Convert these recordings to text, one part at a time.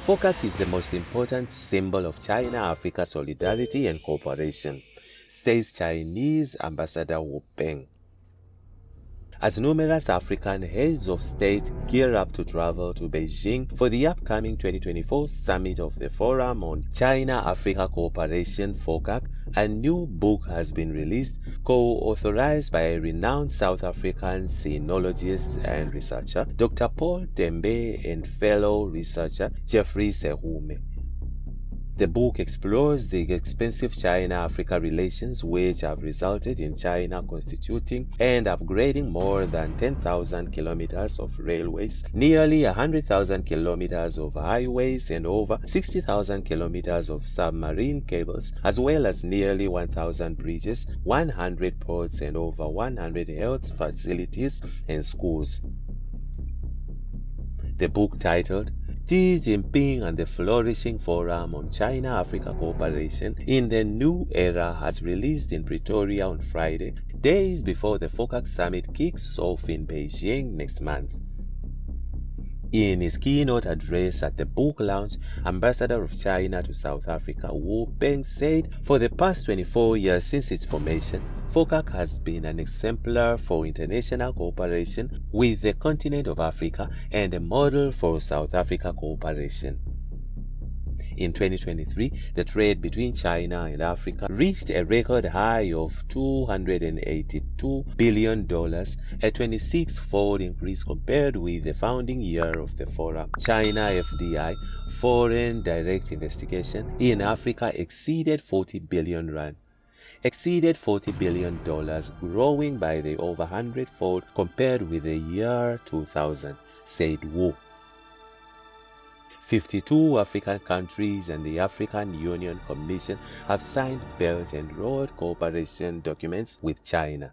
FOCAC is the most important symbol of China-Africa solidarity and cooperation, says Chinese Ambassador Wu Peng. As numerous African heads of state gear up to travel to Beijing for the upcoming 2024 summit of the Forum on China-Africa Cooperation FOCAC, a new book has been released, co-authorized by a renowned South African sinologist and researcher, Dr. Paul Tembe, and fellow researcher Jeffrey Sehume. The book explores the expensive China-Africa relations which have resulted in China constituting and upgrading more than 10,000 kilometers of railways, nearly 100,000 kilometers of highways, and over 60,000 kilometers of submarine cables, as well as nearly 1,000 bridges, 100 ports, and over 100 health facilities and schools. The book, titled Jinping and the Flourishing Forum on China-Africa Cooperation in the New Era, has released in Pretoria on Friday, days before the FOCAC summit kicks off in Beijing next month. In his keynote address at the book launch, Ambassador of China to South Africa Wu Peng said, for the past 24 years since its formation, FOCAC has been an exemplar for international cooperation with the continent of Africa and a model for South Africa cooperation. In 2023, the trade between China and Africa reached a record high of $282 billion, a 26-fold increase compared with the founding year of the forum. China FDI, foreign direct investigation, in Africa exceeded 40 billion rand. Exceeded $40 billion, growing by the over 100-fold compared with the year 2000, said Wu. 52 African countries and the African Union Commission have signed Belt and Road cooperation documents with China.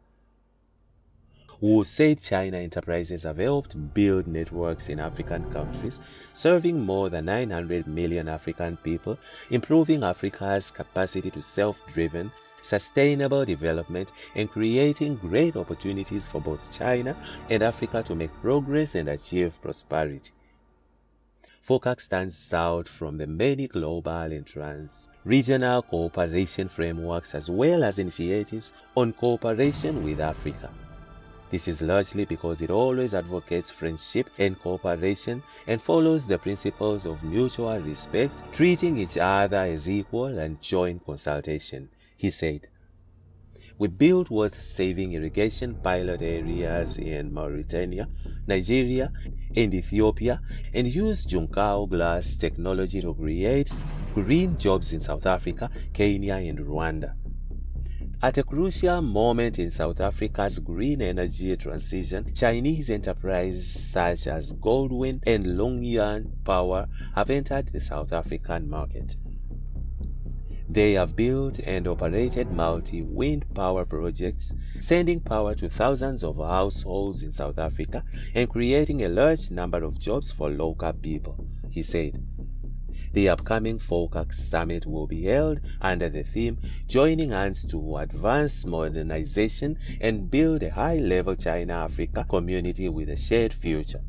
Wu said China enterprises have helped build networks in African countries, serving more than 900 million African people, improving Africa's capacity to self-driven, sustainable development, and creating great opportunities for both China and Africa to make progress and achieve prosperity. FOCAC stands out from the many global and trans-regional cooperation frameworks as well as initiatives on cooperation with Africa. This is largely because it always advocates friendship and cooperation and follows the principles of mutual respect, treating each other as equal, and joint consultation, he said. We built worth-saving irrigation pilot areas in Mauritania, Nigeria, and Ethiopia, and used Junkao glass technology to create green jobs in South Africa, Kenya, and Rwanda. At a crucial moment in South Africa's green energy transition, Chinese enterprises such as Goldwind and Longyuan Power have entered the South African market. They have built and operated multi-wind power projects, sending power to thousands of households in South Africa and creating a large number of jobs for local people, he said. The upcoming FOCAC summit will be held under the theme Joining Hands to Advance Modernization and Build a High-Level China-Africa Community with a Shared Future.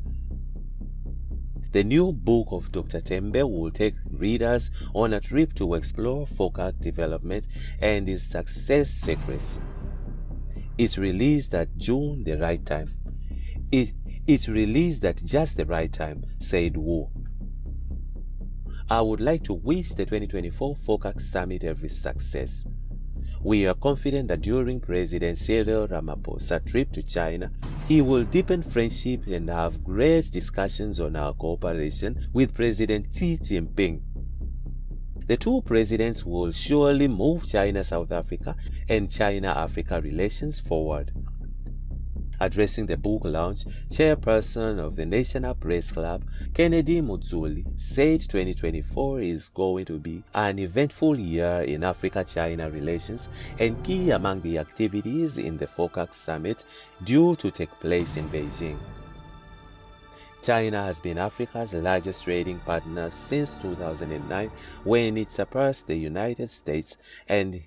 The new book of Dr. Tembe will take readers on a trip to explore FOCAC development and its success secrets. It's released at June the right time. It's released at just the right time, said Wu. I would like to wish the 2024 FOCAC Summit every success. We are confident that during President Cyril Ramaphosa's trip to China, he will deepen friendship and have great discussions on our cooperation with President Xi Jinping. The two presidents will surely move China-South Africa and China-Africa relations forward. Addressing the book launch, chairperson of the National Press Club, Kennedy Mudzuli, said 2024 is going to be an eventful year in Africa-China relations and key among the activities in the FOCAC summit due to take place in Beijing. China has been Africa's largest trading partner since 2009 when it surpassed the United States, and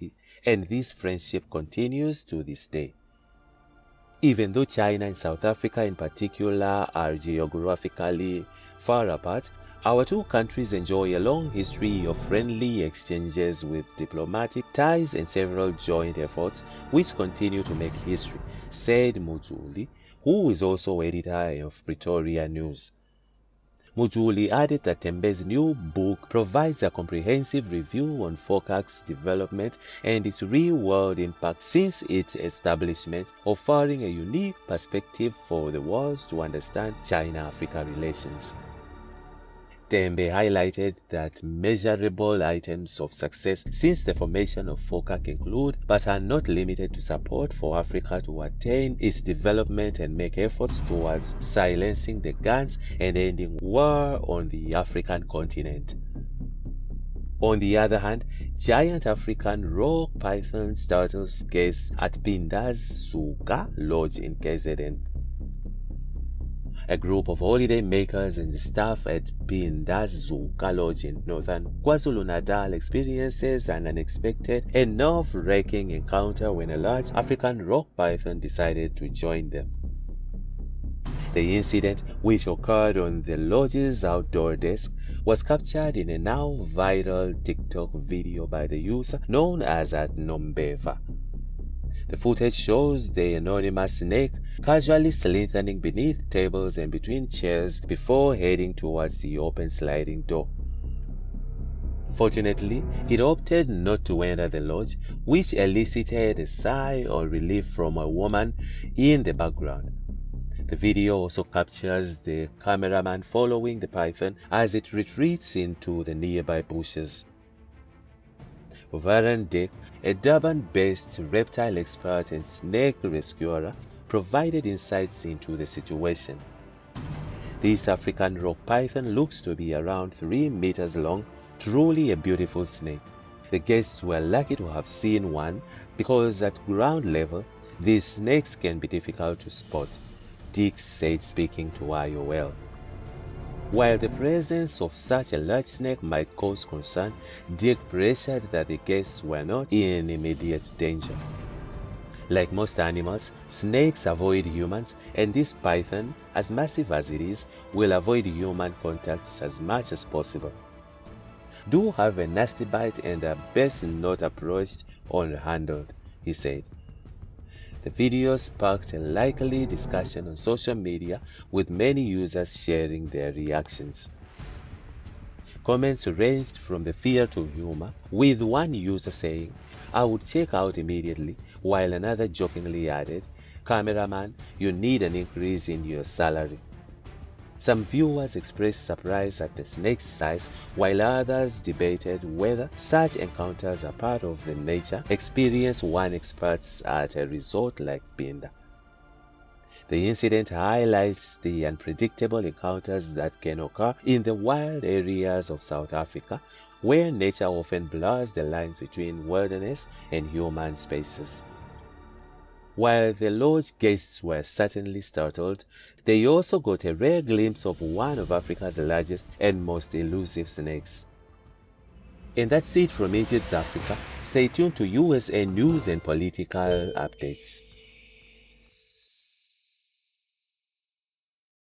this friendship continues to this day. Even though China and South Africa in particular are geographically far apart, Our two countries enjoy a long history of friendly exchanges with diplomatic ties and several joint efforts which continue to make history, said Mutuli, who is also editor of Pretoria News. Mutuli added that Tembe's new book provides a comprehensive review on FOCAC's development and its real-world impact since its establishment, offering a unique perspective for the world to understand China-Africa relations. Tembe highlighted that measurable items of success since the formation of FOCAC include, but are not limited to, support for Africa to attain its development and make efforts towards silencing the guns and ending war on the African continent. On the other hand, giant African rock pythons turtles guests at Pinda's Suka Lodge in KZN. A group of holiday makers and staff at Pinda's Suka Lodge in northern KwaZulu-Natal experiences an unexpected and nerve-wracking encounter when a large African rock python decided to join them. The incident, which occurred on the lodge's outdoor desk, was captured in a now viral TikTok video by the user known as @Nombeva. The footage shows the anonymous snake casually slithering beneath tables and between chairs before heading towards the open sliding door. Fortunately, it opted not to enter the lodge, which elicited a sigh of relief from a woman in the background. The video also captures the cameraman following the python as it retreats into the nearby bushes. Varun Dick, a Durban-based reptile expert and snake rescuer, provided insights into the situation. This African rock python looks to be around 3 meters long, truly a beautiful snake. The guests were lucky to have seen one because at ground level, these snakes can be difficult to spot, Dick said, speaking to IOL. While the presence of such a large snake might cause concern, Dick pressured that the guests were not in immediate danger. Like most animals, snakes avoid humans, and this python, as massive as it is, will avoid human contacts as much as possible. Do have a nasty bite and are best not approached or handled, he said. The video sparked a lively discussion on social media, with many users sharing their reactions. Comments ranged from the fear to humor, with one user saying, "I would check out immediately," while another jokingly added, "Cameraman, you need an increase in your salary." Some viewers expressed surprise at the snake's size, while others debated whether such encounters are part of the nature experience one experiences at a resort like Pinda. The incident highlights the unpredictable encounters that can occur in the wild areas of South Africa, where nature often blurs the lines between wilderness and human spaces. While the lodge guests were certainly startled, they also got a rare glimpse of one of Africa's largest and most elusive snakes. And that's it from INJIBS Africa. Stay tuned to USA news and political updates.